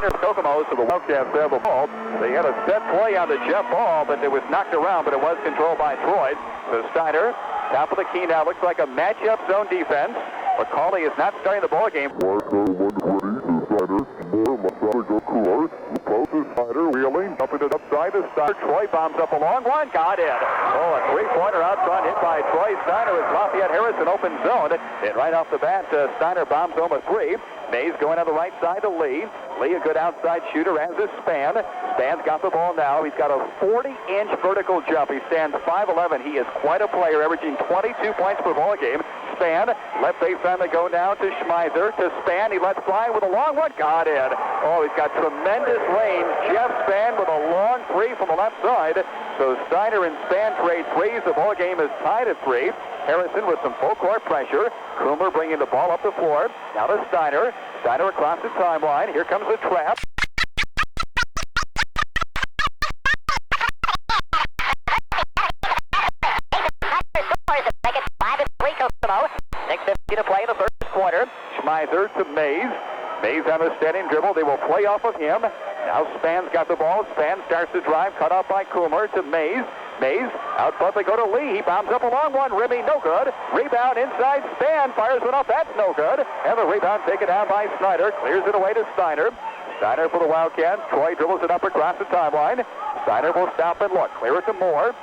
Kokomo to the Wildcats have the ball. They had a set play on the Jeff ball, but it was knocked around, but it was controlled by Troy. So Steiner, top of the key now, looks like a matchup zone defense. McCauley is not starting the ball game. Snyder wheeling, upping it upside to Steiner. Troy bombs up a long one, got it. Oh, a three-pointer out front hit by Troy Steiner as Lafayette Harrison open zone. And right off the bat, Steiner bombs home a three. Mays going on the right side to Lee. Lee, a good outside shooter, as is Span. Span's got the ball now. He's got a 40-inch vertical jump. He stands 5'11". He is quite a player, averaging 22 points per ball game. Span, left baseline, they go now to Schmeiser, to Span. He lets fly with a long one. Got it. Oh, he's got tremendous range. Jeff Span with a long three from the left side. So Steiner and Span trade threes. The ball game is tied at 3. Harrison with some full court pressure. Coomer bringing the ball up the floor. Now to Steiner. Steiner across the timeline. Here comes the trap. Make it 5-3 Kokomo. 6:50 to play in the first quarter. Schmeiser to Mays. Mays on a standing dribble. They will play off of him. Now Span's got the ball. Span starts to drive. Cut off by Coomer to Mays. Mays, out front they go to Lee. He bombs up a long one. Rimmy, no good. Rebound inside. Span fires one off. That's no good. And the rebound taken down by Snyder. Clears it away to Steiner. Steiner for the Wildcats. Troy dribbles it up across the timeline. Steiner will stop and look. Clear it to Moore.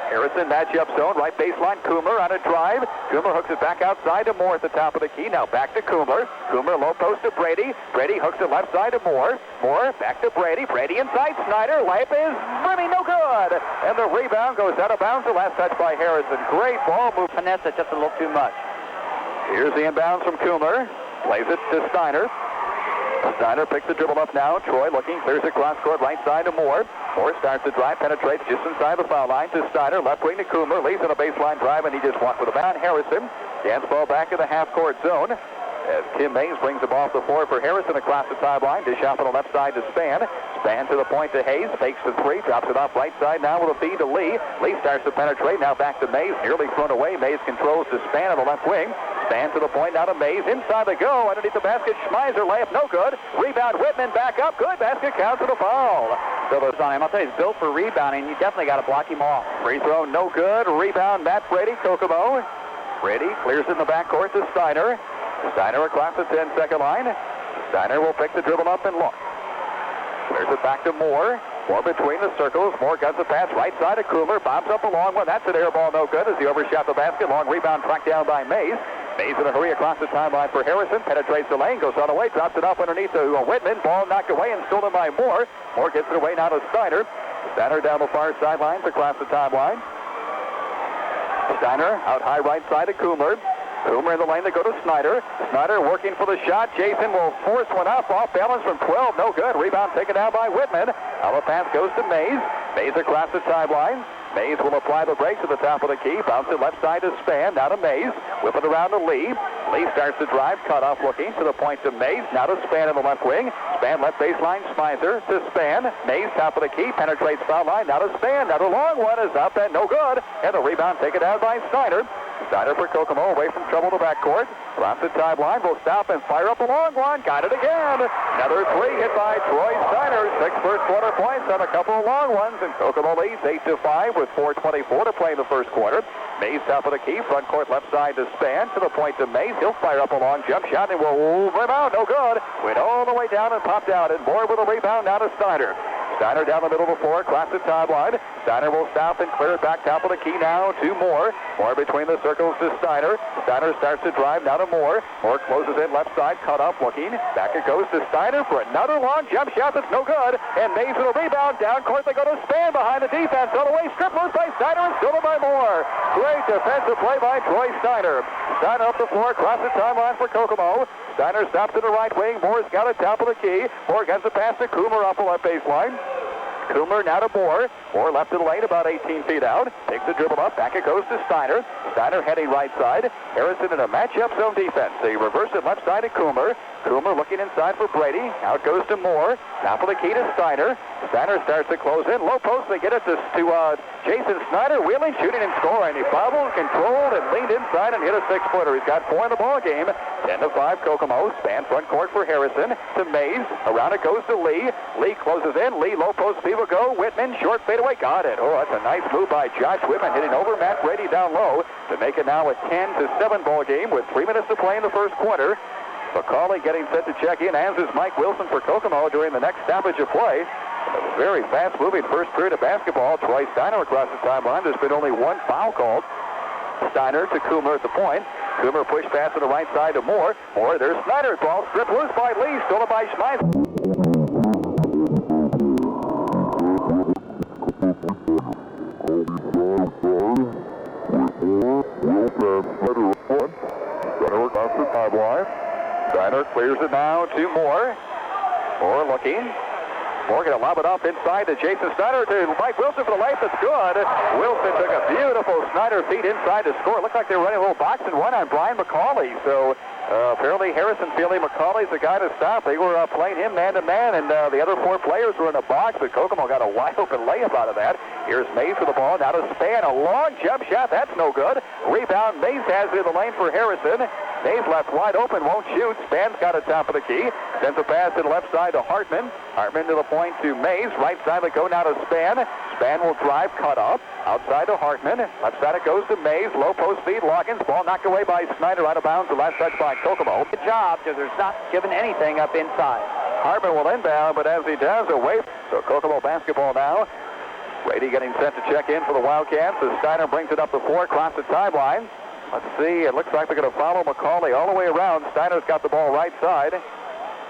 Harrison, matchup zone, right baseline. Coomer on a drive. Coomer hooks it back outside to Moore at the top of the key. Now back to Coomer. Coomer low post to Brady. Brady hooks it left side to Moore. Moore back to Brady. Brady inside Snyder. Layup is Rimmy, no good. And the rebound goes out of bounds. The last touch by Harrison. Great ball move. Finesse it just a little too much. Here's the inbound from Coomer. Plays it to Steiner. Steiner picks the dribble up now. Troy looking, clears it cross court right side to Moore. Moore starts to drive, penetrates just inside the foul line to Steiner. Left wing to Coomer, leaves on a baseline drive, and he just walked with a bound. Harrison gets ball back in the half court zone as Tim Mays brings the ball off the floor for Harrison across the timeline. Dish off on the left side to Span. Span to the point to Hayes, fakes the three, drops it off right side now with a feed to Lee. Lee starts to penetrate, now back to Mays, nearly thrown away. Mays controls to Span on the left wing. Span to the point, now to Mays, inside they go, underneath the basket, Schmeiser, layup, no good. Rebound, Whitman, back up, good basket, counts for the foul. So those on him, I'll tell you, he's built for rebounding. You definitely got to block him off. Free throw, no good. Rebound, Matt Brady, Kokomo. Brady clears in the backcourt to Steiner. Steiner across the 10-second line. Steiner will pick the dribble up and look. Clears it back to Moore. Moore between the circles. Moore guns the pass right side of Coomer. Bombs up a long one. That's an air ball, no good as he overshot the basket. Long rebound tracked down by Mays. Mays in a hurry across the timeline for Harrison. Penetrates the lane, goes all the way, drops it off underneath to Whitman. Ball knocked away and stolen by Moore. Moore gets it away now to Steiner. Steiner down the far sidelines across the timeline. Steiner out high right side of Coomer. Coomer in the lane, they go to Snyder. Snyder working for the shot. Jason will force one up, off balance from 12. No good. Rebound taken down by Whitman. Now the pass goes to Mays. Mays across the timeline. Mays will apply the brakes at the top of the key. Bounce it left side to Span. Now to Mays. Whip it around to Lee. Lee starts to drive. Cut off looking to the point to Mays. Now to Span in the left wing. Span left baseline. Schmeiser to Span. Mays top of the key. Penetrates foul line. Now to Span. Now the long one is up and no good. And the rebound taken down by Snyder. Snyder for Kokomo, away from trouble to backcourt. Across the timeline, will stop and fire up a long one. Got it again. Another three hit by Troy Snyder. 6 first quarter points on a couple of long ones. And Kokomo leads 8-5 with 4:24 to play in the first quarter. Mays top of the key, front court left side to Span. To the point to Mays. He'll fire up a long jump shot and will rebound. No good. Went all the way down and popped out. And Moore with a rebound now to Snyder. Steiner down the middle of the floor, across the timeline. Steiner will stop and clear it back top of the key now to Moore. Moore between the circles to Steiner. Steiner starts to drive now to Moore. Moore closes in left side, cut up looking. Back it goes to Steiner for another long jump shot that's no good. And Mays with a rebound. Down court they go to Span behind the defense. All the way stripped loose by Steiner and stolen by Moore. Great defensive play by Troy Steiner. Steiner up the floor, across the timeline for Kokomo. Steiner stops to the right wing. Moore's got it top of the key. Moore gets the pass to Coomer off the left baseline. Coomer now to Moore. Moore left of the lane about 18 feet out. Takes the dribble up. Back it goes to Steiner. Steiner heading right side. Harrison in a matchup zone defense. They reverse it left side to Coomer. Coomer looking inside for Brady. Out goes to Moore. Top of the key to Steiner. Steiner starts to close in. Low post. They get it to Jason Snyder. Wheeling, shooting, and scoring. He fouled, controlled, and leaned inside. side and hit a 6-footer. He's got 4 in the ball game. 10-5 Kokomo. Span front court for Harrison to Mays. Around it goes to Lee. Lee closes in. Lee low post fever go. Whitman short fadeaway. Got it. Oh, that's a nice move by Josh Whitman, hitting over Matt Brady down low to make it now a 10-7 ball game with 3 minutes to play in the first quarter. McCauley getting set to check in, as is Mike Wilson for Kokomo during the next stoppage of play. A very fast-moving first period of basketball. Troy Steiner across the timeline. There's been only 1 foul called. Steiner to Coomer at the point. Coomer push pass to the right side to Moore. Moore, there's Snyder. Ball stripped loose by Lee. Stolen by Schmeiser. Steiner across the timeline. Steiner clears it now to Moore. Moore looking. Moore going to lob it off inside to Jason Snyder to Mike Wilson for the layup. That's good. Wilson took a beautiful Snyder feed inside to score. It looked like they were running a little box and one on Brian McCauley. So apparently Harrison feeling McCauley's the guy to stop. They were playing him man-to-man, and the other 4 players were in a box, but Kokomo got a wide-open layup out of that. Here's Mays for the ball. Now to Span. A long jump shot. That's no good. Rebound. Mays has it in the lane for Harrison. Mays left wide open. Won't shoot. Span's got it top of the key. Sends a pass to the left side to Hartman. Hartman to the point to Mays. Right side will go now to Span. Span will drive. Cut up. Outside to Hartman. Left side it goes to Mays. Low post feed. Loggins. Ball knocked away by Snyder out of bounds. The last touch by Kokomo. Good job, because there's not given anything up inside. Hartman will inbound, but as he does, away. So Kokomo basketball now. Brady getting set to check in for the Wildcats as Steiner brings it up the floor across the timeline. Let's see. It looks like they're going to follow McCauley all the way around. Steiner's got the ball right side.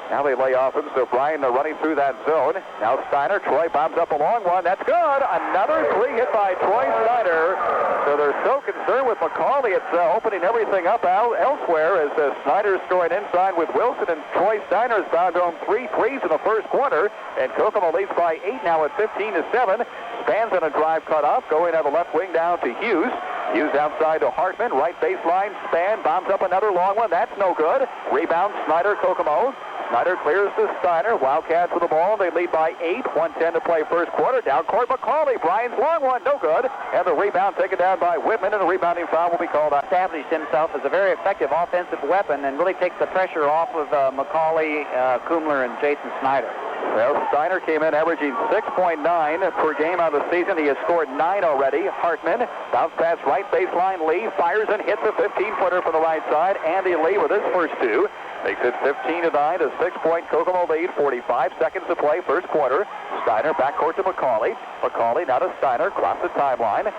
Now they lay off him, so Bryan running through that zone. Now Steiner. Troy bombs up a long one. That's good. Another 3 hit by Troy Steiner. So they're so concerned with McCauley, it's opening everything up elsewhere as Snyder's scoring inside with Wilson, and Troy Steiner's bound home 3 threes in the first quarter, and Kokomo leads by 8 now at 15-7. Spans on a drive cut off, going on the left wing down to Hughes. Hughes outside to Hartman, right baseline. Span bombs up another long one. That's no good. Rebound Snyder, Kokomo. Snyder clears to Steiner. Wildcats with the ball. They lead by 8. 1:10 to play first quarter. Down court McCauley. Bryan's long one. No good. And the rebound taken down by Whitman, and the rebounding foul will be called out. Established himself as a very effective offensive weapon and really takes the pressure off of McCauley, Kumler, and Jason Snyder. Well, Steiner came in averaging 6.9 per game out of the season. He has scored 9 already. Hartman, bounce pass right baseline. Lee fires and hits a 15-footer from the right side. Andy Lee with his first 2. Makes it 15-9, a 6-point Kokomo lead. 45 seconds to play first quarter. Steiner backcourt to McCauley. McCauley now to Steiner, across the timeline.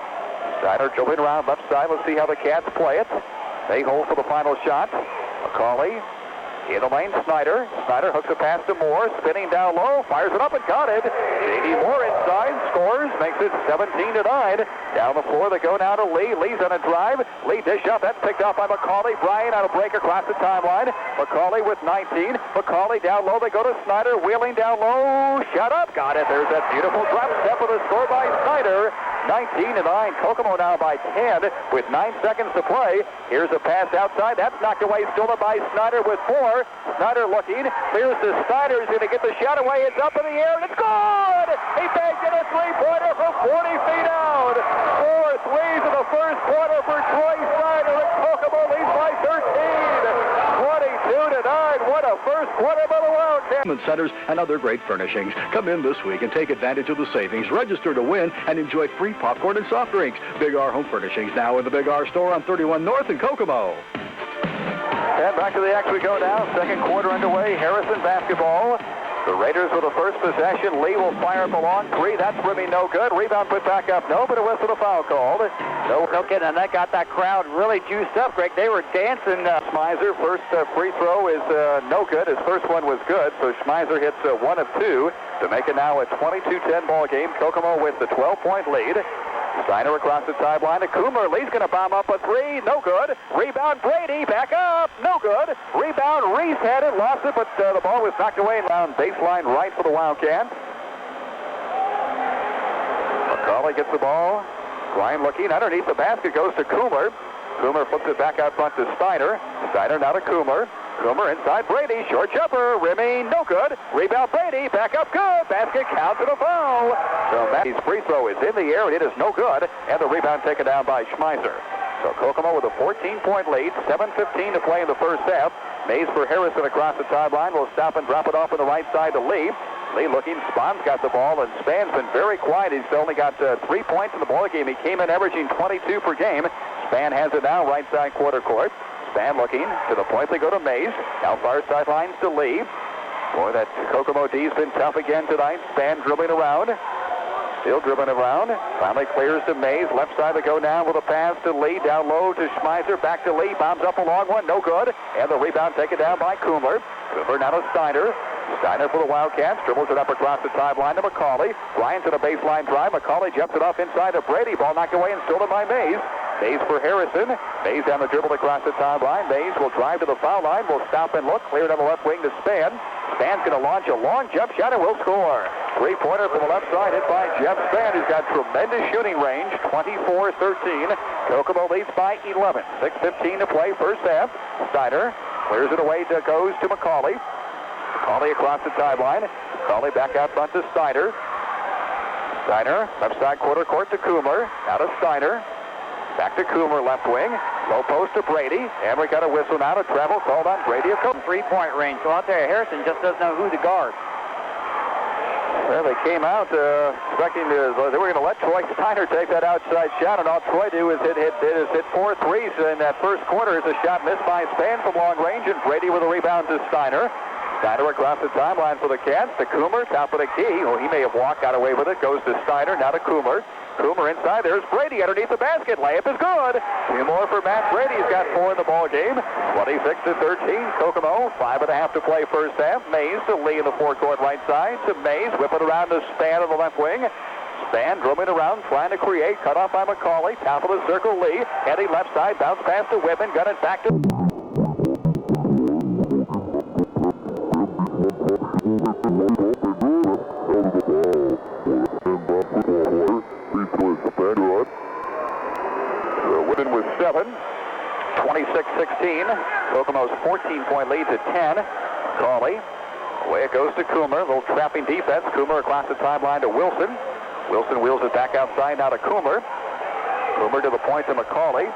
Steiner dribbling around left side. Let's see how the Cats play it. They hold for the final shot. McCauley in the lane, Snyder. Snyder hooks a pass to Moore, spinning down low, fires it up and got it. J.D. Moore inside, scores, makes it 17-9. Down the floor they go now to Lee. Lee's on a drive. Lee dish up, that's picked off by McCauley. Bryan on a break across the timeline. McCauley with 19. McCauley down low, they go to Snyder, wheeling down low, shut up, got it. There's that beautiful drop step with a score by Snyder. 19-9, Kokomo now by 10 with 9 seconds to play. Here's a pass outside, that's knocked away, stolen by Snyder with 4. Snyder looking, clears to Snyder, he's going to get the shot away, it's up in the air, and it's good! He bagged in a 3-pointer from 40 feet out. 4 threes in the first quarter for Troy Snyder, and Kokomo leads by 13. 22-9, what a first quarter by the Wildcats. Centers and other great furnishings. Come in this week and take advantage of the savings. Register to win and enjoy free popcorn and soft drinks. Big R Home Furnishings now in the Big R store on 31 North in Kokomo. And back to the action we go now. Second quarter underway. Harrison basketball. The Raiders with the first possession. Lee will fire up a long 3. That's rimming no good. Rebound put back up. No, but it was for the foul called. No kidding. And that got that crowd really juiced up, Greg. They were dancing. Schmeiser, first free throw is no good. His first one was good. So Schmeiser hits 1 of 2 to make it now a 22-10 ball game. Kokomo with the 12-point lead. Steiner across the sideline to Coomer. Lee's going to bomb up a 3. No good. Rebound Brady. Back up. No good. Rebound Reese had it. Lost it, but the ball was knocked away down baseline right for the Wildcats. McCauley gets the ball. Bryan looking underneath the basket. Goes to Coomer. Coomer flips it back out front to Steiner. Steiner now to Coomer. Coomer inside Brady. Short jumper. Rimming. No good. Rebound Brady. Back up good. Basket counts and a foul. So Matty's free throw is in the air and it is no good. And the rebound taken down by Schmeiser. So Kokomo with a 14-point lead, 7:15 to play in the first half. Mays for Harrison across the sideline will stop and drop it off on the right side to Lee. Lee looking, Spahn's got the ball, and Spahn's been very quiet. He's only got 3 points in the ball game. He came in averaging 22 per game. Spahn has it now, right side quarter court. Spahn looking to the point. They go to Mays. Now far sidelines to Lee. Boy, that Kokomo D's been tough again tonight. Spahn dribbling around. Still dribbling around. Finally clears to Mays. Left side to go now with a pass to Lee. Down low to Schmeiser. Back to Lee. Bombs up a long one. No good. And the rebound taken down by Kumler. Kumler now to Steiner. Steiner for the Wildcats. Dribbles it up across the sideline to McCauley. Ryan to the baseline drive. McCauley jumps it off inside to Brady. Ball knocked away and stolen by Mays. Mays for Harrison. Mays down the dribble across the sideline. Mays will drive to the foul line. Will stop and look. Cleared on the left wing to Spahn. Spahn's going to launch a long jump shot and will score. Three-pointer from the left side hit by Jeff Spahn, who's got tremendous shooting range. 24-13. Kokomo leads by 11. 6:15 to play first half. Steiner clears it away. Goes to McCauley. McCauley across the sideline. McCauley back out front to Steiner. Steiner left side quarter court to Kumler. Now to Steiner. Back to Kumler, left wing. Low post to Brady. And we got a whistle now to travel. Called on Brady. A 3-point range. So out there, Harrison just doesn't know who to guard. Well, they came out expecting they were going to let Troy Steiner take that outside shot, and all Troy do is hit 4 threes in that first quarter. As a shot missed by Spahn from long range, and Brady with a rebound to Steiner. Steiner across the timeline for the Cats. To Kumler, top of the key. Oh, he may have walked, got away with it. Goes to Steiner, now to Kumler. Kumler inside. There's Brady underneath the basket. Layup is good. 2 more for Matt Brady. He's got 4 in the ball game. 26-13. Kokomo. 5.5 to play first half. Mays to Lee in the forecourt right side. To Mays. Whip it around to Spahn on the left wing. Spahn dribbling around, trying to create. Cut off by McCauley. Top of the circle, Lee. Heading left side. Bounce pass to Whitman. Got it back to... Whitman with 7. 26-16. Kokomo's 14-point lead to 10. McCauley. Away it goes to Kumler. A little trapping defense. Kumler across the timeline to Wilson. Wilson wheels it back outside now to Kumler. Kumler to the point to McCauley.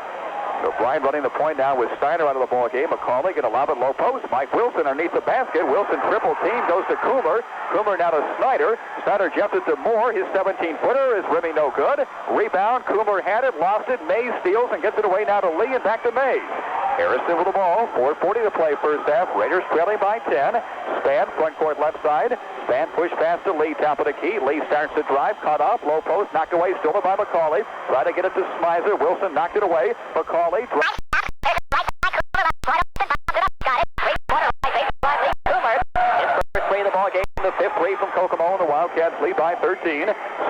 So Bryant running the point now with Steiner out of the ball game. McCauley going to lob it low post. Mike Wilson underneath the basket. Wilson triple team goes to Kumler. Kumler now to Snyder. Snyder jumps it to Moore. His 17-footer is rimming no good. Rebound. Kumler had it, lost it. Mays steals and gets it away now to Lee and back to Mays. Harrison with the ball. 4:40 to play first half. Raiders trailing by 10. Spahn front court left side. Spahn push pass to Lee, top of the key. Lee starts to drive, cut off, low post, knocked away, stolen by McCauley. Try to get it to Schmeiser. Wilson knocked it away. McCauley. The ball game, the 5th three from Kokomo, and the Wildcats lead by 13.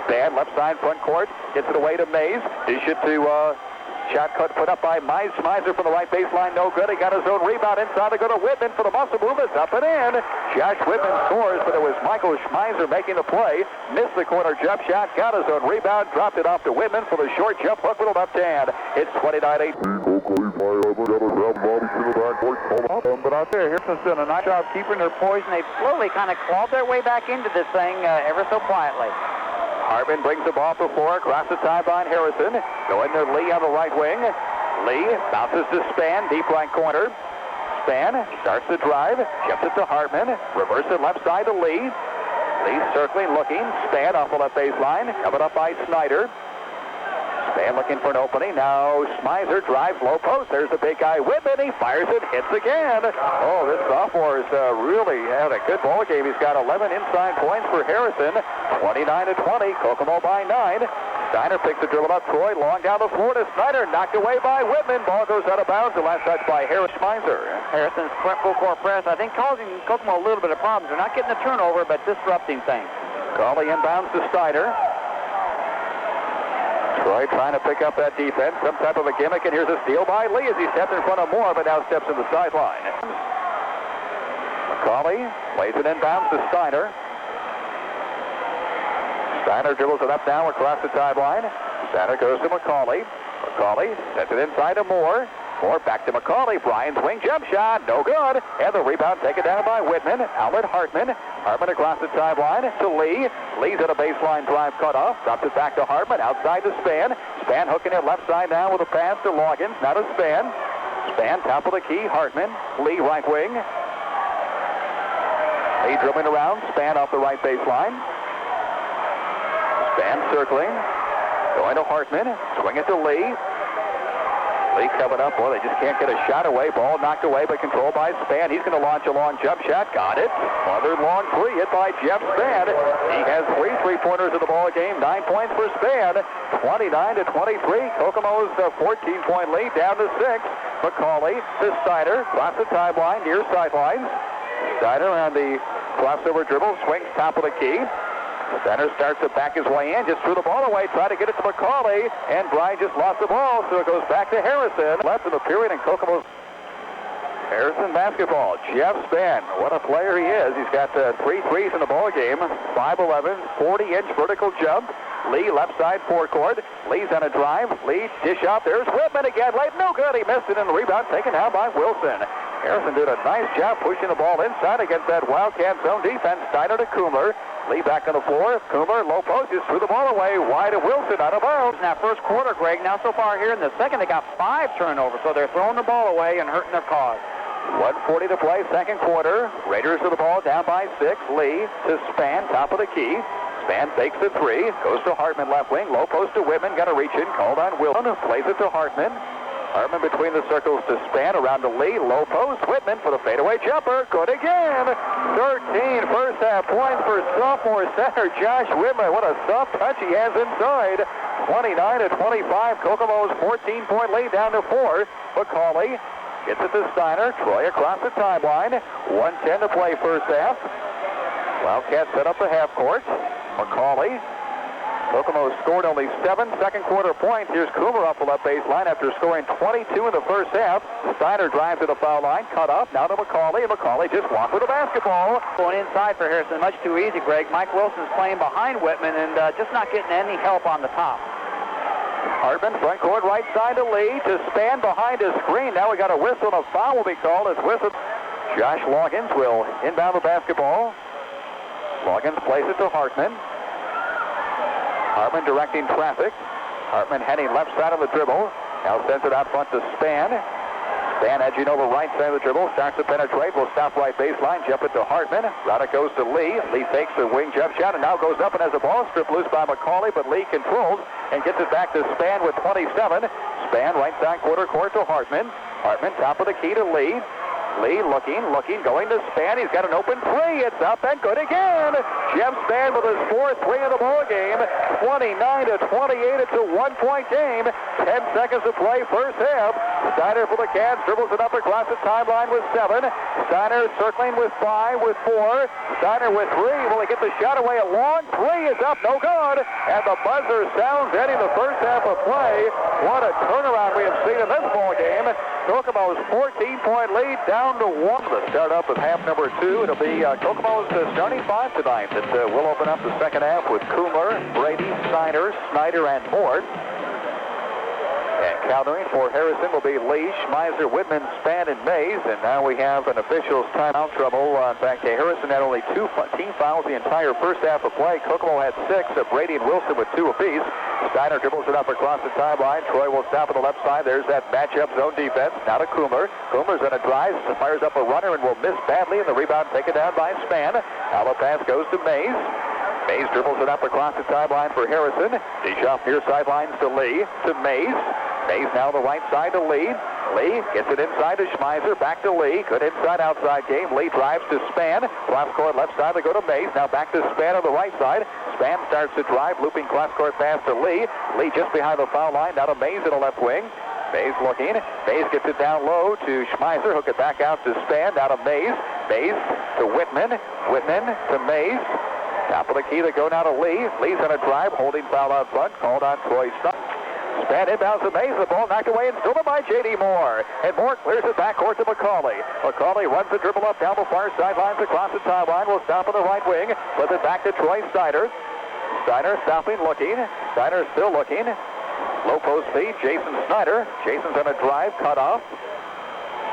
Spahn left side front court, gets it away to Mays. Dish it to shot cut put up by Schmeiser from the right baseline, no good. He got his own rebound inside to go to Whitman for the muscle move. It's up and in. Josh Whitman scores, but it was Michael Schmeiser making the play. Missed the corner jump shot, got his own rebound, dropped it off to Whitman for the short jump hook with a left hand. It's 29-8. But out there, Harrison's doing a nice job keeping their poise, and they've slowly kind of clawed their way back into this thing ever so quietly. Hartman brings the ball to the floor, across the sideline. Harrison going to Lee on the right wing. Lee bounces to Spahn, deep right corner. Spahn starts the drive, jumps it to Hartman, reverse it left side to Lee. Lee circling, looking. Spahn off the left baseline, covered up by Snyder. Spahn looking for an opening. Now Schmeiser drives low post. There's the big guy Whitman. He fires it, hits again. Oh, this sophomore has really had a good ball game. He's got 11 inside points for Harrison. 29-20. Kokomo by 9. Steiner picks the dribble up. Troy long down the floor to Snyder. Knocked away by Whitman. Ball goes out of bounds. The last touch by Schmeiser. Harrison's full court press, I think, causing Kokomo a little bit of problems. They're not getting the turnover, but disrupting things. Calling inbounds to Steiner. Troy trying to pick up that defense, some type of a gimmick, and here's a steal by Lee as he steps in front of Moore, but now steps in the sideline. McCauley plays it inbounds to Steiner. Steiner dribbles it up now across the sideline. Steiner goes to McCauley. McCauley sets it inside to Moore. Or back to McCauley. Brian's wing jump shot. No good. And the rebound taken down by Whitman. Outlet Hartman. Hartman across the timeline to Lee. Lee's at a baseline drive cut off. Drops it back to Hartman. Outside to Span. Span hooking it left side now with a pass to Loggins. Now to Span. Span top of the key. Hartman. Lee right wing. Lee dribbling around. Span off the right baseline. Span circling. Going to Hartman. Swing it to Lee. Lee coming up. Boy, they just can't get a shot away. Ball knocked away, but controlled by Span. He's going to launch a long jump shot. Got it. Another long three hit by Jeff Span. He has 3 3-pointers in the ball game. 9 points for Span. 29-23. Kokomo's 14-point lead down to 6. McCauley to Steiner. Across the timeline, near sidelines. Steiner on the crossover dribble. Swings top of the key. Steiner starts to back his way in, just threw the ball away, tried to get it to McCauley, and Brian just lost the ball, so it goes back to Harrison. Left in the period, and Kokomo's Harrison basketball. Jeff Span, what a player he is. He's got 3 threes in the ball game. 5'11", 40-inch vertical jump. Lee left side forecourt. Lee's on a drive. Lee dish out. There's Whitman again. Late, no good. He missed it in the rebound, taken down by Wilson. Harrison did a nice job pushing the ball inside against that Wildcat zone defense. Steiner to Kumler. Lee back on the floor. Kumler, low post, just threw the ball away. Wide to Wilson, out of bounds. In that first quarter, Greg, now so far here in the second, they got 5 turnovers, so they're throwing the ball away and hurting their cause. 1:40 to play, second quarter. Raiders with the ball down by 6. Lee to Span, top of the key. Span takes the 3, goes to Hartman left wing. Low post to Whitman, got to reach in, called on Wilson. Plays it to Hartman. Hartman between the circles to Span, around to Lee. Low post, Whitman for the fadeaway jumper. Good again. 13 first half points for sophomore center Josh Whitman. What a soft touch he has inside. 29-25. Kokomo's 14-point lead down to 4. McCauley gets it to Steiner. Troy across the timeline. 1:10 to play first half. Wildcats set up the half court. McCauley. Kokomo scored only 7 second quarter points. Here's Coomer off the left baseline after scoring 22 in the first half. Steiner drives to the foul line, cut off, now to McCauley, and McCauley just walked with the basketball. Going inside for Harrison, much too easy, Greg. Mike Wilson's playing behind Whitman and just not getting any help on the top. Hartman, front court, right side to Lee, to Span behind his screen. Now we got a whistle, and a foul will be called as whistle. Josh Loggins will inbound the basketball. Loggins plays it to Hartman. Hartman directing traffic. Hartman heading left side of the dribble. Now sends it out front to Span. Span edging over right side of the dribble. Starts to penetrate. Will stop right baseline. Jump it to Hartman. Round it goes to Lee. Lee takes the wing jump shot and now goes up and has a ball stripped loose by McCauley, but Lee controls and gets it back to Span with 27. Span right side quarter court to Hartman. Hartman top of the key to Lee. Lee looking, going to Span. He's got an open 3. It's up and good again. Jeff Span with his 4th 3 of the ball game. 29-28. It's a 1-point game. 10 seconds to play first half. Steiner for the Cats dribbles it up across the timeline with 7. Steiner circling with 5, with 4. Steiner with 3. Will he get the shot away? A long 3 is up, no good. And the buzzer sounds ending the first half of play. What a turnaround we have seen in this ball game. Kokomo's 14-point lead down to 1. To start up with half number 2. It'll be Kokomo's starting 5 tonight. That will open up the second half with Coomer, Brady, Steiner, Snyder, and Mort. And countering for Harrison will be Lee, Schmeiser, Whitman, Span, and Mays. And now we have an official's timeout trouble. In fact, Harrison had only 2 team fouls the entire first half of play. Kokomo had 6. Brady and Wilson with 2 apiece. Steiner dribbles it up across the timeline. Troy will stop on the left side. There's that matchup zone defense. Now to Coomer. Coomer's on a drive. Fires up a runner and will miss badly. And the rebound taken down by Span. Now the pass goes to Mays. Mays dribbles it up across the timeline for Harrison. Dish off near sidelines to Lee. To Mays. Mays now the right side to Lee. Lee gets it inside to Schmeiser. Back to Lee. Good inside-outside game. Lee drives to Span. Cross-court left side. They go to Mays. Now back to Span on the right side. Span starts to drive. Looping cross-court pass to Lee. Lee just behind the foul line. Now to Mays in the left wing. Mays looking. Mays gets it down low to Schmeiser. Hook it back out to Span. Now to Mays. Mays to Whitman. Whitman to Mays. Top of the key. They go now to Lee. Lee's on a drive. Holding foul out front. Called on Troy Stuck. Span inbounds to Mays. The ball knocked away and stolen by J.D. Moore. And Moore clears it backcourt to McCauley. McCauley runs the dribble up down the far sidelines across the timeline. Will stop on the right wing. Flip it back to Troy Steiner. Steiner stopping, looking. Steiner still looking. Low post feed, Jason Snyder. Jason's on a drive, cut off.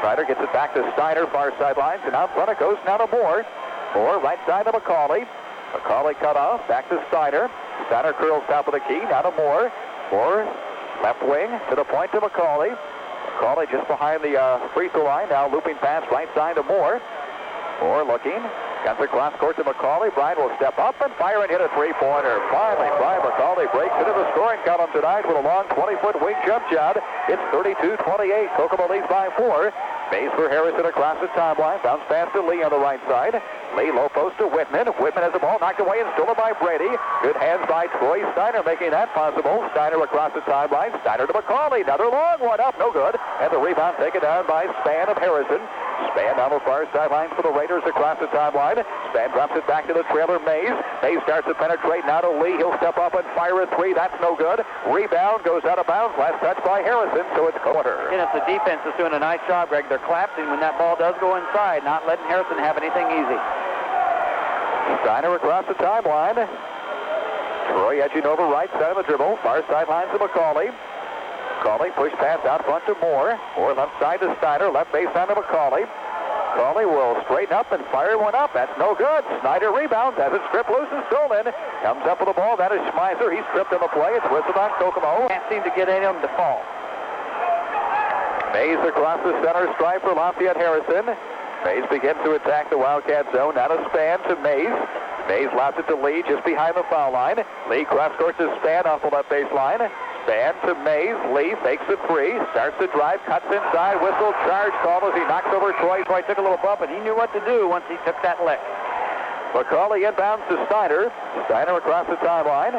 Snyder gets it back to Steiner, far sidelines, and out front it goes now to Moore. Moore, right side to McCauley. McCauley cut off, back to Steiner. Steiner curls top of the key, now to Moore. Moore, left wing, to the point to McCauley. McCauley just behind the free throw line, now looping pass right side to Moore. Moore looking, got the cross court to McCauley. Brian will step up and fire and hit a three-pointer. Finally, Brian McCauley breaks into the scoring column tonight with a long 20-foot wing jump shot. It's 32-28. Kokomo leads by 4. Mays for Harrison across the timeline. Bounce pass to Lee on the right side. Lee low post to Whitman. Whitman has the ball knocked away and stolen by Brady. Good hands by Troy Steiner making that possible. Steiner across the timeline. Steiner to McCauley. Another long one up. No good. And the rebound taken down by Spann of Harrison. Spann down the far sideline for the Raiders across the timeline. Spann drops it back to the trailer Mays. Mays starts to penetrate now to Lee. He'll step up and fire a three. That's no good. Rebound goes out of bounds. Last touch by Harrison, so it's quarter. And it's the defense that's doing a nice job, Greg. They're collapsing when that ball does go inside, not letting Harrison have anything easy. Steiner across the timeline. Troy edging over right side of the dribble. Far sideline to McCauley. McCauley push pass out front to Moore. Moore left side to Steiner. Left baseline to McCauley. McCauley will straighten up and fire one up. That's no good. Snyder rebounds. Has it stripped loose and stolen. Comes up with the ball. That is Schmeiser. He's tripped on the play. It's whistled on Kokomo. Can't seem to get any of them to fall. Mays across the center stripe for Lafayette Harrison. Mays begins to attack the Wildcat zone. Now to Spann to Mays. Mays laps it to Lee just behind the foul line. Lee cross court to Spann off the left baseline. Spann to Mays. Lee fakes the three. Starts to drive. Cuts inside. Whistle. Charge call as he knocks over Troy. Troy took a little bump, and He knew what to do once he took that lick. McCauley inbounds to Steiner. Steiner across the timeline.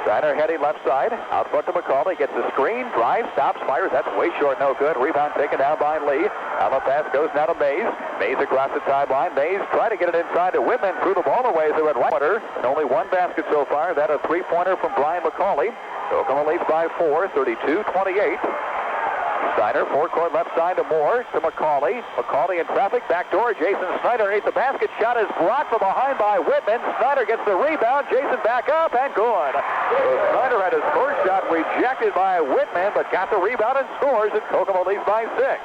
Steiner heading left side. Out front to McCauley. Gets the screen. Drives. Stops. Fires. That's way short. No good. Rebound taken down by Lee. Now the pass goes now to Mays. Mays across the timeline. Mays trying to get it inside to Whitman. Threw the ball away. They're at right quarter. And only one basket so far. That a three-pointer from Brian McCauley. Kokomo leads by 4. 32-28. Steiner, forecourt left side to Moore, to McCauley. McCauley in traffic, backdoor. Jason Snyder underneath the basket. Shot is blocked from behind by Whitman. Snyder gets the rebound. Jason back up and good. So Snyder had his first shot rejected by Whitman, but got the rebound and scores, and Kokomo leads by 6.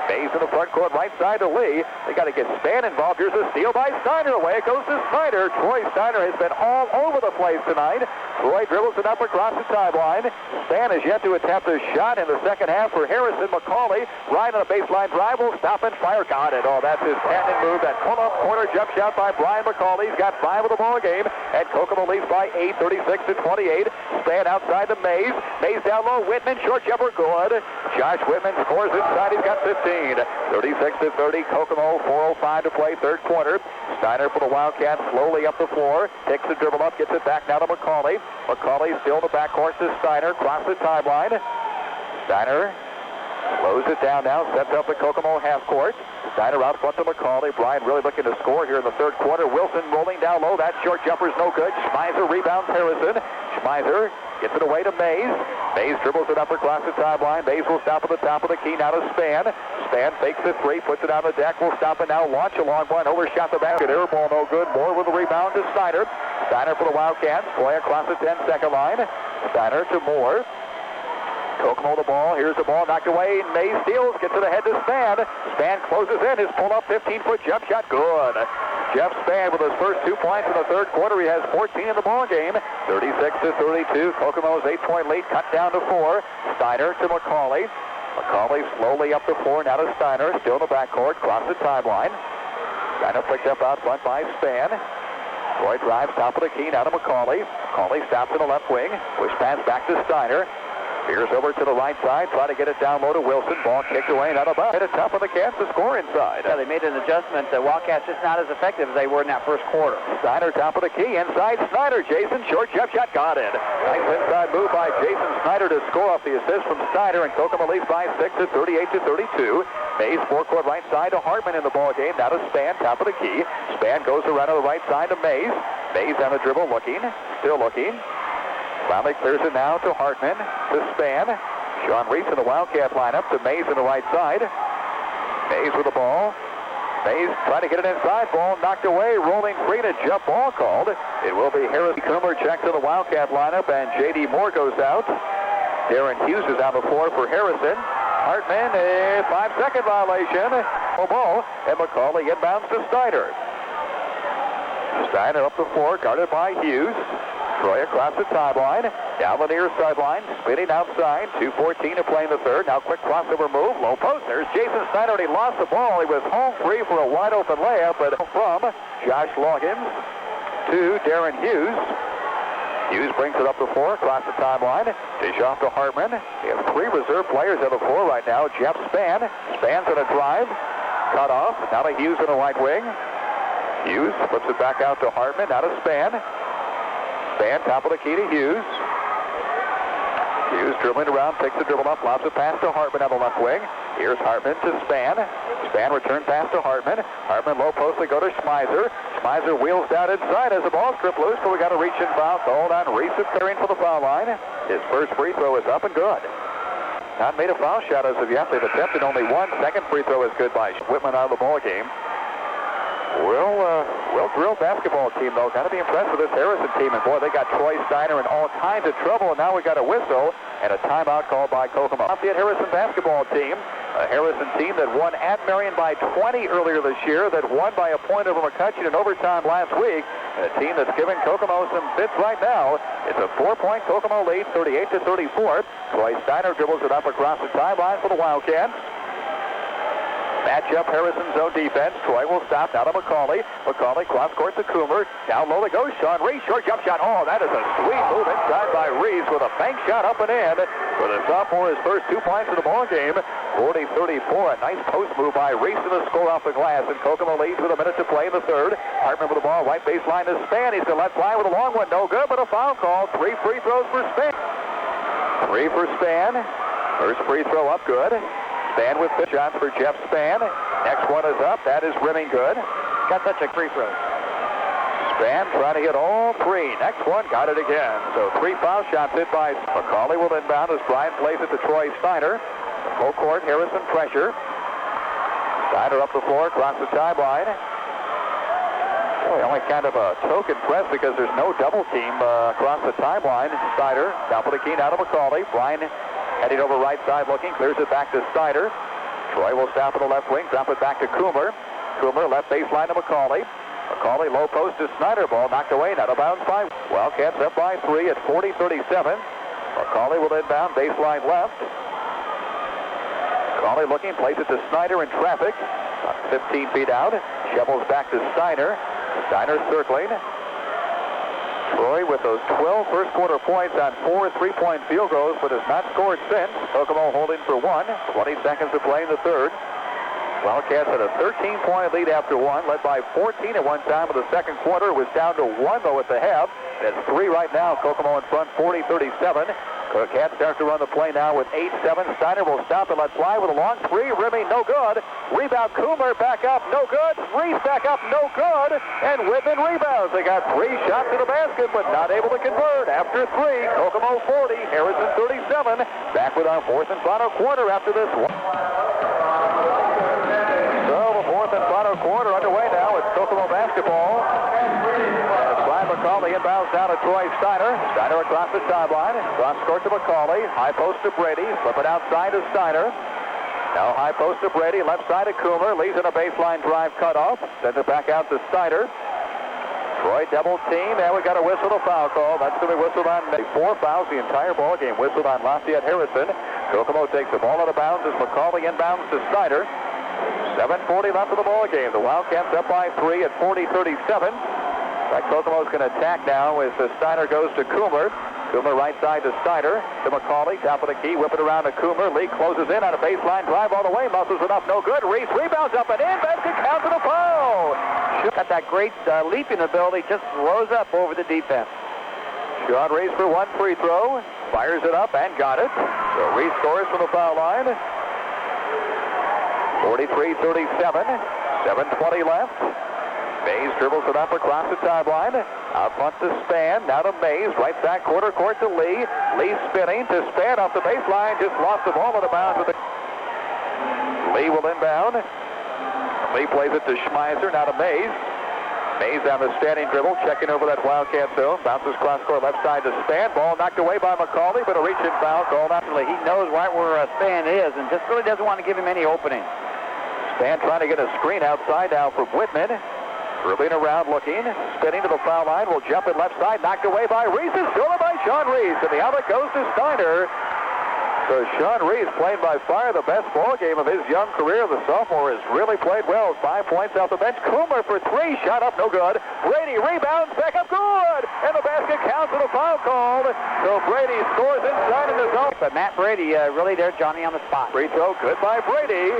Mays in the front court, right side to Lee. They got to get Spann involved. Here's a steal by Steiner. Away it goes to Snyder. Troy Steiner has been all over the place tonight. Troy dribbles it up across the timeline. Spann has yet to attempt a shot in the second half for Harrison. McCauley, right on a baseline drive, will stop and fire. Got it. Oh, that's his patented move. That pull-up corner jump shot by Brian McCauley. He's got 5 of the ball game, and Kokomo leads by 8, 36-28. Spann outside to Mays. Mays down low. Whitman, short jumper, good. Josh Whitman scores inside. He's got 15. 36-30. Kokomo, 4:05 to play, third quarter. Steiner for the Wildcats, slowly up the floor. Takes the dribble up, gets it back now to McCauley. McCauley still in the backcourt to Steiner. Cross the timeline. Steiner slows it down now, sets up the Kokomo half court. Steiner out front to McCauley. Brian really looking to score here in the third quarter. Wilson rolling down low. That short jumper's no good. Schmeiser rebounds Harrison. Schmeiser gets it away to Mays. Mays dribbles it up across the timeline. Mays will stop at the top of the key. Now to Spann. Spann fakes the three, puts it on the deck. Will stop it now. Launch a long one. Overshot the basket. Air ball no good. Moore with the rebound to Steiner. Steiner for the Wildcats. Play across the 10-second line. Steiner to Moore. Kokomo the ball. Here's the ball knocked away. Mays steals. Gets it ahead to Spann. Spann closes in. His pull-up 15-foot jump shot. Good. Jeff Spann with his first 2 points in the third quarter. He has 14 in the ball game. 36-32. Kokomo's 8-point lead cut down to 4. Steiner to McCauley. McCauley slowly up the floor. Now to Steiner. Still in the backcourt. Cross the timeline. Steiner picked up out front by Spann. Troy drives top of the key. Now to McCauley. McCauley stops in the left wing. Push pass back to Steiner. Here's over to the right side. Try to get it down low to Wilson. Ball kicked away and out of bounds. Hit it tough on the Cats to score inside. Yeah, they made an adjustment. The Wildcats just not as effective as they were in that first quarter. Steiner top of the key. Inside Snyder. Jason short jump shot. Got it. Nice inside move by Jason Snyder to score off the assist from Steiner, and Kokomo leads by 6 at 38-32. Mays forecourt right side to Hartman in the ball game. Now to Spann top of the key. Spann goes around to the right side to Mays. Mays on the dribble looking. Still looking. Finally clears it now to Hartman, to Spann. Sean Reese in the Wildcat lineup to Mays on the right side. Mays with the ball. Mays trying to get it inside. Ball knocked away. Rolling green, a jump ball called. It will be Harris Coomer checks in the Wildcat lineup, and J.D. Moore goes out. Darren Hughes is on the floor for Harrison. Hartman, a 5-second violation. A ball, and McCauley inbounds to Steiner. Steiner up the floor, guarded by Hughes. Troy across the timeline, down the near sideline, spinning outside. 2:14 to play in the third. Now quick crossover move, low post. There's Jason Steiner, and he lost the ball. He was home free for a wide open layup, but from Josh Loggins to Darren Hughes. Hughes brings it up the floor, across the timeline. Dish off to Hartman. They have 3 reserve players on the floor right now. Jeff Spann. Spann's on a drive. Cut off. Now to Hughes on the right wing. Hughes flips it back out to Hartman. Now to Spann. Spann, top of the key to Hughes. Hughes dribbling around, takes the dribble up, lobs it pass to Hartman on the left wing. Here's Hartman to Spann. Spann return pass to Hartman. Hartman low post, they go to Schmeiser. Schmeiser wheels down inside as the ball stripped loose, so we got a reach and foul called on Reese clearing for the foul line. His first free throw is up and good. Not made a foul shot as of yet. They've attempted only one. Second free throw is good by Whitman out of the ball game. Well-drilled basketball team, though. Got to be impressed with this Harrison team. And, boy, they got Troy Steiner in all kinds of trouble. And now we got a whistle and a timeout called by Kokomo. The Harrison basketball team. A Harrison team that won at Marion by 20 earlier this year, that won by a point over McCutcheon in overtime last week. And a team that's giving Kokomo some fits right now. It's a 4-point Kokomo lead, 38-34. Troy Steiner dribbles it up across the timeline for the Wildcats. Match up Harrison zone defense. Troy will stop now to McCauley. McCauley cross court to Coomer. Down low they go. Sean Reese, short jump shot. Oh, that is a sweet move inside by Reese with a bank shot up and in. For the sophomore, his first 2 points of the ball game. 40-34. A nice post move by Reese to the score off the glass. And Kokomo leads with a minute to play in the third. Hartman with the ball. Right baseline to Spann. He's going to let fly with a long one. No good, but a foul call. 3 free throws for Spann. 3 for Spann. First free throw up good. Spann with 5 shots for Jeff Spann. Next one is up. That is rimming good. Got such a free throw. Spann trying to hit all 3. Next one got it again. So 3 foul shots hit by McCauley will inbound as Brian plays it to Troy Steiner. Full court, Harrison pressure. Steiner up the floor, across the timeline. Only kind of a token press because there's no double team across the timeline. Steiner, top of the key now to McCauley. Brian heading over right side looking, clears it back to Steiner. Troy will stop at the left wing, drop it back to Coomer. Coomer left baseline to McCauley. McCauley low post to Snyder, ball knocked away, out of bounds by Wildcats up by 3 at 40-37. McCauley will inbound, baseline left. McCauley looking, plays it to Snyder in traffic. 15 feet out, shovels back to Steiner. Steiner circling. Troy with those 12 first quarter points on 4 3-point field goals, but has not scored since. Kokomo holding for 1. 20 seconds to play in the third. Wildcats had a 13-point lead after 1, led by 14 at one time in the second quarter. It was down to 1, though, at the half. That's 3 right now. Kokomo in front, 40-37. Cats start to run the play now with 8-7. Steiner will stop and let fly with a long 3. Rimming, no good. Rebound, Coomer back up, no good. Reese back up, no good. And Whitman rebounds. They got 3 shots to the basket, but not able to convert. After 3, Kokomo 40, Harrison 37. Back with our 4th and final quarter after this one. So the 4th and final quarter underway now. It's Kokomo basketball. Brian McCauley inbounds down to Troy Steiner. Steiner across the sideline. Cross court to McCauley. High post to Brady. Flip it outside to Steiner. Now high post to Brady. Left side to Coomer. Leads in a baseline drive cutoff. Sends it back out to Steiner. Troy double team. And we got a whistle, a foul call. That's going to be whistled on 4 fouls the entire ball game. Whistled on Lafayette Harrison. Kokomo takes the ball out of bounds as McCauley inbounds to Steiner. 7:40 left of the ball game. The Wildcats up by 3 at 40-37. Kokomo's going to attack now as Steiner goes to Coomer. Coomer right side to Steiner. To McCauley, top of the key, whip it around to Coomer. Lee closes in on a baseline drive all the way. Muscles it up, no good. Reese rebounds up and in. Basket counts to the foul. Got that great leaping ability, just rose up over the defense. Sean Reese for 1 free throw. Fires it up and got it. So Reese scores from the foul line. 43-37. 7:20 left. Mays dribbles it up across the timeline. Out front to Spann. Now to Mays. Right back quarter court to Lee. Lee spinning to Spann off the baseline. Just lost the ball with a bounce. Lee will inbound. Lee plays it to Schmeiser. Now to Mays. Mays on the standing dribble, checking over that Wildcat zone. Bounces cross court left side to Span. Ball knocked away by McCauley, but a reach and foul called out. He knows right where Span is and just really doesn't want to give him any opening. Span trying to get a screen outside now from Whitman. Dribbling around, looking, spinning to the foul line. Will jump it left side, knocked away by Reese. Stolen by Sean Reese, and the outlet goes to Steiner. So Sean Reese playing by far the best ball game of his young career. The sophomore has really played well. 5 points off the bench. Coomer for 3, shot up, no good. Brady rebounds, back up, good! And the basket counts with a foul called. So Brady scores inside in the zone. But Matt Brady really there, Johnny on the spot. Free throw, good by Brady.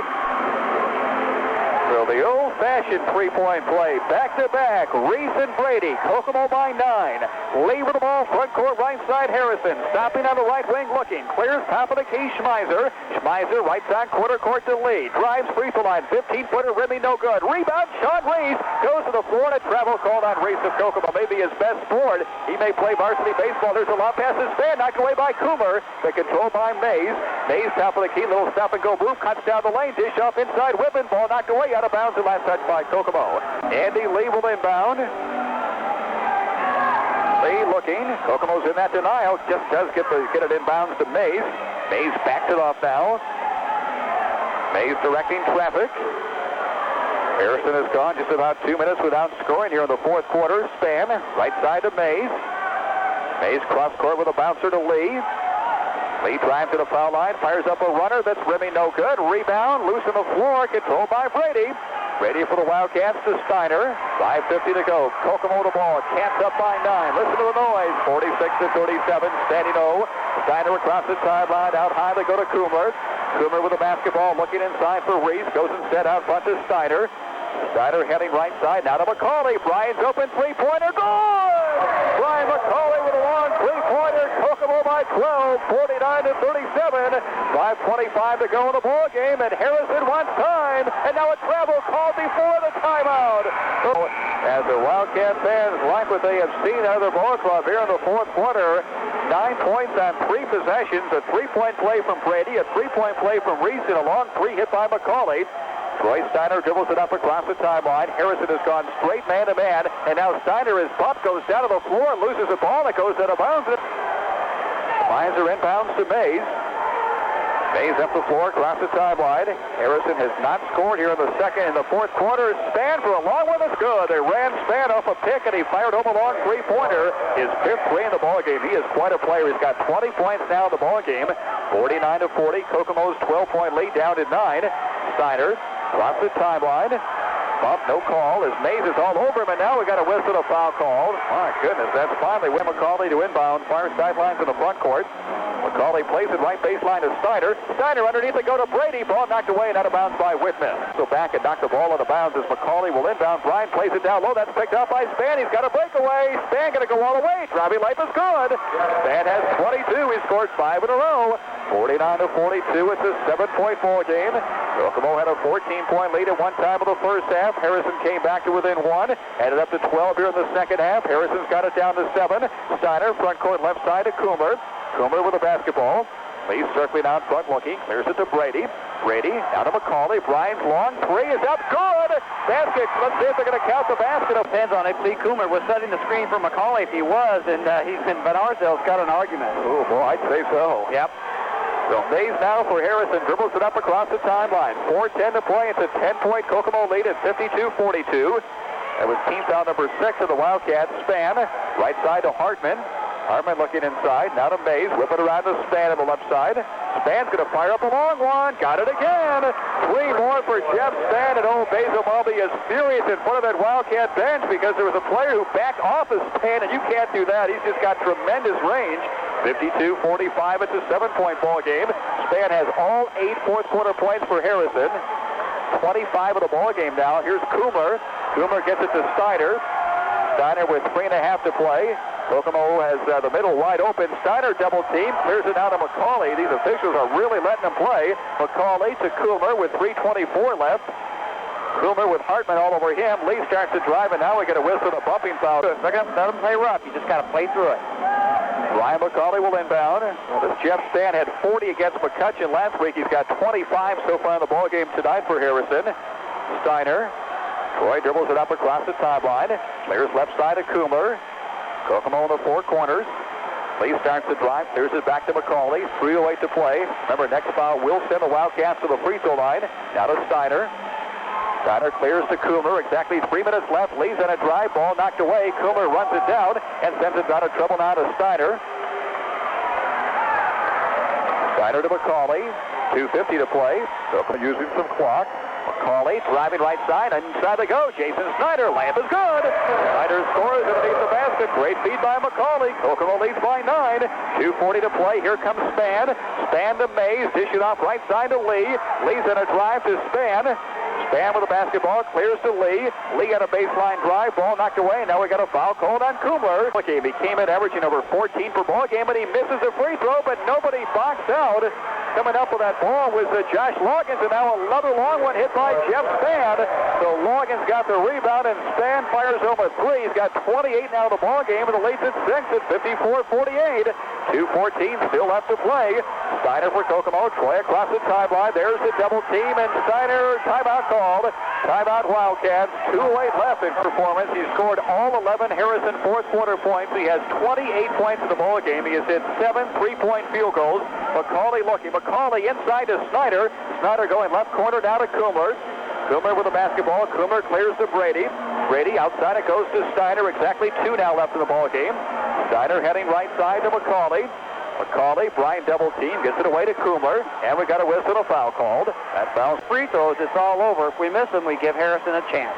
So the old-fashioned three-point play, back-to-back, Reese and Brady, Kokomo by 9. Lee with the ball, front court, right side, Harrison. Stopping on the right wing, looking. Clears top of the key, Schmeiser. Schmeiser, right side, quarter court to Lee. Drives free throw line, 15-footer, rimmy, no good. Rebound, Sean Reese goes to the floor, and a travel called on Reese of Kokomo. Maybe his best sport. He may play varsity baseball. There's a long pass to Span, knocked away by Coomer. The control by Mays. Mays, top of the key, little stop-and-go move, cuts down the lane, dish off inside, Whitman, ball knocked away, out of bounds, and last touch by Kokomo. Andy Lee will inbound. Lee looking. Kokomo's in that denial. Just does get it inbounds to Mays. Mays backs it off now. Mays directing traffic. Harrison has gone just about 2 minutes without scoring here in the fourth quarter. Span, right side to Mays. Mays cross court with a bouncer to Lee. Lee drives to the foul line, fires up a runner that's rimming, no good. Rebound, loose on the floor, controlled by Brady. Brady for the Wildcats to Steiner. 5:50 to go. Kokomo the ball. Cats up by 9. Listen to the noise. 46-37. Standing O. Steiner across the sideline. Out high they go to Coomer. Coomer with the basketball, looking inside for Reese. Goes instead out front to Steiner. Steiner heading right side. Now to McCauley. Brian's open three-pointer. Good! Brian McCauley with a long three-pointer. Kokomo by 12. 49-37. 5:25 to go in the ball game, and Harrison wants time. And now a travel called before the timeout. So, as the Wildcat fans like what they have seen out of the ball club here in the fourth quarter, 9 points on 3 possessions. A three-point play from Brady, a three-point play from Reese, and a long three hit by McCauley. Troy Steiner dribbles it up across the timeline. Harrison has gone straight man-to-man, and now Steiner is bumped, goes down to the floor, loses the ball, and it goes out of bounds. Schmeiser inbounds to Mays. Mays up the floor, across the timeline. Harrison has not scored here in the fourth quarter. Span for a long one is good. They ran Span off a pick, and he fired home a long three-pointer. His 5th three in the ballgame. He is quite a player. He's got 20 points now in the ballgame. 49-40. Kokomo's 12-point lead down to 9. Steiner across the timeline. Bump, no call, as Mays is all over him, and now we got a whistle, a foul called. My goodness, that's finally Will McCauley to inbound, far sideline from the front court. McCauley plays it right baseline to Steiner. Steiner underneath to go to Brady. Ball knocked away and out of bounds by Whitman. So back and knock the ball out of bounds as McCauley will inbound. Brian plays it down low. That's picked up by Span. He's got a breakaway. Span going to go all the way. Driving life is good. Span has 22. He scored 5 in a row. 49-42. It's a 7-point ball game. Kokomo had a 14-point lead at one time of the first half. Harrison came back to within 1. Added up to 12 here in the second half. Harrison's got it down to 7. Steiner, front court left side to Coomer. Coomer with the basketball. Lee circling out front looking. Clears it to Brady. Brady down to McCauley. Brian's long three is up. Good! Basket. Let's see if they're going to count the basket. Depends on it. Lee Coomer was setting the screen for McCauley if he was, and Van Arsdale's got an argument. Oh, boy, I'd say so. Yep. So Mays now for Harrison. Dribbles it up across the timeline. 4:10 to play. It's a 10-point Kokomo lead at 52-42. That was team foul number 6 of the Wildcats. Span. Right side to Hartman. Hartman looking inside. Now to Mays. Whip it around to Span on the left side. Span's going to fire up a long one. Got it again. 3 more for Jeff Span. And old Basil Mulvey is furious in front of that Wildcat bench because there was a player who backed off his Span, and you can't do that. He's just got tremendous range. 52-45. It's a 7-point ball game. Span has all 8 fourth quarter points for Harrison. 25 of the ball game now. Here's Coomer. Coomer gets it to Steiner. Steiner with 3.5 to play. Kokomo has the middle wide open. Steiner double team. Clears it out to McCauley. These officials are really letting him play. McCauley to Coomer with 3:24 left. Coomer with Hartman all over him. Lee starts to drive, and now we get a whistle, a bumping foul. Let him play rough. You just got to play through it. Brian McCauley will inbound. Well, Jeff Stan had 40 against McCutcheon last week. He's got 25 so far in the ballgame tonight for Harrison. Steiner Troy dribbles it up across the timeline. Clears left side of Coomer. Kokomo in the four corners. Lee starts the drive, clears it back to McCauley. 3:08 to play. Remember, next foul will send the Wildcats to the free throw line. Now to Steiner. Steiner clears to Coomer. Exactly 3 minutes left. Lee's on a drive. Ball knocked away. Coomer runs it down and sends it out of trouble now to Steiner. Steiner to McCauley. 2:50 to play. So using some clock. McCauley driving right side. Inside they go. Jason Snyder. Layup is good. Snyder scores underneath the basket. Great feed by McCauley. Kokomo leads by 9. 2:40 to play. Here comes Span. Span to Mays. Dish it off right side to Lee. Lee's in a drive to Span. Span with the basketball. Clears to Lee. Lee on a baseline drive. Ball knocked away. Now we got a foul called on Coomer. He came in averaging over 14 per ball game, and he misses a free throw, but nobody boxed out. Coming up with that ball was Josh Loggins, and now another long one hit by Jeff Span. So Loggins got the rebound, and Span fires home a three. He's got 28 now in the ball game, and the lead's at 6 at 54-48. 2:14 still left to play. Steiner for Kokomo. Troy across the timeline. There's the double team, and Steiner timeout called. Timeout Wildcats. 2:08 left in performance. He scored all 11 Harrison fourth quarter points. He has 28 points in the ball game. He has hit 7 3-point field goals. McCauley looking. McCauley inside to Snyder. Snyder going left corner down to Coomer. Coomer with the basketball. Coomer clears to Brady. Brady outside it goes to Steiner. Exactly 2 now left in the ball game. Steiner heading right side to McCauley. McCauley, Bryant double team, gets it away to Coomer, and we got a whistle, a foul called. That foul's free throws. It's all over. If we miss them, we give Harrison a chance.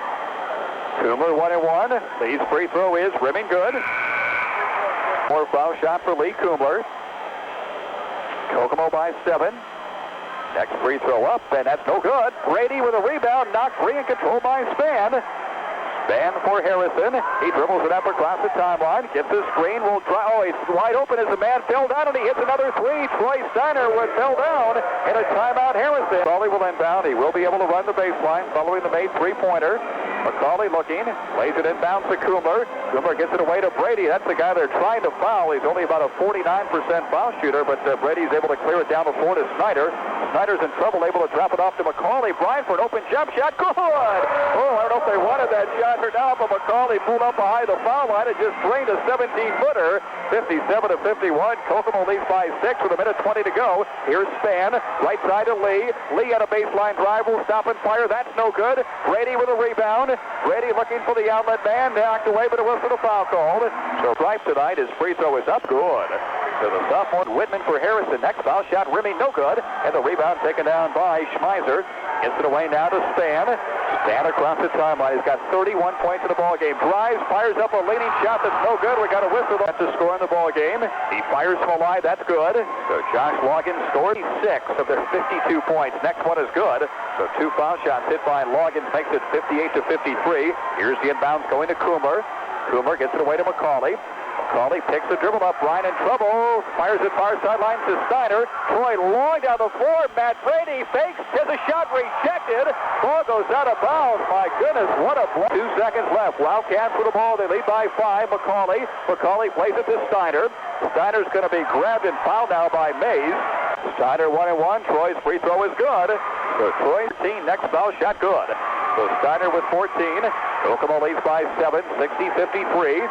Coomer 1-1. Lee's free throw is rimming good. More foul shot for Lee Coomer. Kokomo by 7. Next free throw up, and that's no good. Brady with a rebound, knocked free and controlled by Span. Span for Harrison. He dribbles it up across the timeline. Gets the screen. Will try. Oh, he's wide open as the man fell down, and he hits another three. Troy Steiner fell down in a timeout. Harrison. McCauley will inbound. He will be able to run the baseline following the made three-pointer. McCauley looking. Lays it inbounds to Coomer. Coomer gets it away to Brady. That's the guy they're trying to foul. He's only about a 49% foul shooter, but Brady's able to clear it down the floor to Snyder. Snyder's in trouble, able to drop it off to McCauley. Bryant for an open jump shot. Good! Oh, I don't know if they wanted that shot or not, but McCauley pulled up behind the foul line and just drained a 17-footer. 57-51. Kokomo leads by 6 with 1:20 to go. Here's Span. Right side to Lee. Lee on a baseline drive will stop and fire. That's no good. Brady with a rebound. Brady looking for the outlet man. Knocked away, but it was for the foul called. So Tripe tonight, his free throw is up good. To the sophomore Whitman for Harrison. Next foul shot rimming no good. And the rebound taken down by Schmeiser. Gets it away now to Span. Span across the timeline. He's got 31 points in the ball game. Drives, fires up a leaning shot that's no good. We got a whistle to score in the ball game. He fires from a line. That's good. So Josh Loggins scored 6 of their 52 points. Next one is good. So 2 foul shots hit by Loggins makes it 58-53. Here's the inbounds going to Coomer. Coomer gets it away to McCauley. McCauley picks the dribble up. Bryant in trouble. Fires it far sideline to Steiner. Troy long down the floor. Matt Brady fakes. Has a shot rejected. Ball goes out of bounds. My goodness, what a blow. 2 seconds left. Wildcats with the ball. They lead by 5. McCauley plays it to Steiner. Steiner's going to be grabbed and fouled now by Mays. Steiner 1-1. Troy's free throw is good. So Troy 14. Next foul shot good. So Steiner with 14. Kokomo leads by 7. 60-53.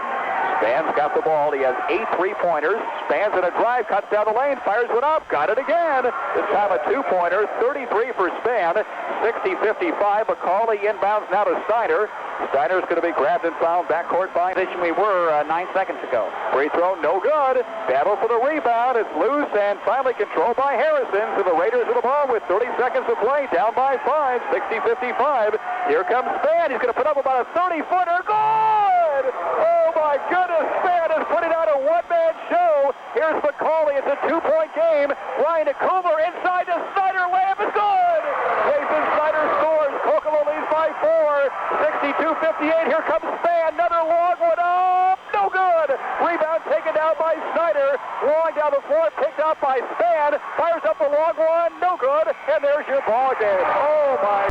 Span's got the ball. He has 8 3-pointers. Span's in a drive, cuts down the lane, fires it up, got it again. This time a 2-pointer, 33 for Span, 60-55. McCauley inbounds now to Steiner. Steiner's going to be grabbed and fouled backcourt by position we were 9 seconds ago. Free throw, no good. Battle for the rebound. It's loose and finally controlled by Harrison. So the Raiders with the ball with 30 seconds to play, down by 5, 60-55. Here comes Span. He's going to put up about a 30-footer. Good! Oh my goodness, Span is putting out a one-man show. Here's McCauley. It's a 2-point game. Ryan to Coomer inside to Snyder. Layup is good. Jason Snyder scores. Kokomo leads by 4. 62-58. Here comes Span. Another long one. Oh, no good. Rebound taken down by Snyder. Long down the floor, picked up by Span. Fires up the long one. No good. And there's your ball game. Oh my.